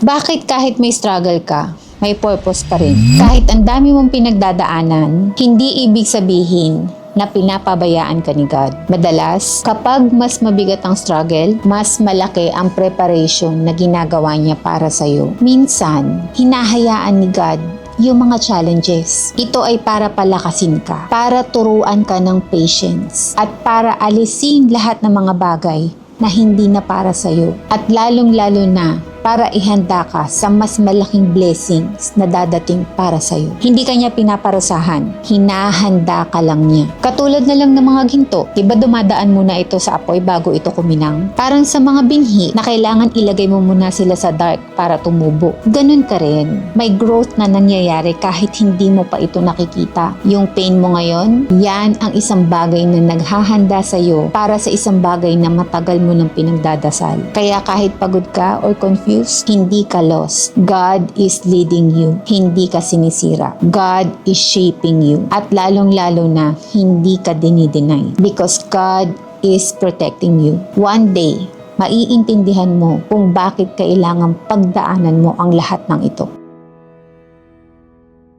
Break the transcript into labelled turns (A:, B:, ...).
A: Bakit kahit may struggle ka, may purpose pa rin? Kahit ang dami mong pinagdadaanan, hindi ibig sabihin na pinapabayaan ka ni God. Madalas, kapag mas mabigat ang struggle, mas malaki ang preparation na ginagawa niya para sa'yo. Minsan, hinahayaan ni God yung mga challenges. Ito ay para palakasin ka, para turuan ka ng patience, at para alisin lahat ng mga bagay na hindi na para sa'yo. At lalong-lalo na para ihanda ka sa mas malaking blessings na dadating para sa'yo. Hindi ka niya pinaparusahan, hinahanda ka lang niya. Katulad na lang ng mga ginto, diba dumadaan muna ito sa apoy bago ito kuminang? Parang sa mga binhi na kailangan ilagay mo muna sila sa dark para tumubo. Ganun ka rin. May growth na nangyayari kahit hindi mo pa ito nakikita. Yung pain mo ngayon, yan ang isang bagay na naghahanda sa'yo para sa isang bagay na matagal mo nang pinagdadasal. Kaya kahit pagod ka or confused, hindi ka lost. God is leading you. Hindi ka sinisira. God is shaping you. At lalong-lalo na, hindi ka dinideny. Because God is protecting you. One day, maiintindihan mo kung bakit kailangang pagdaanan mo ang lahat ng ito.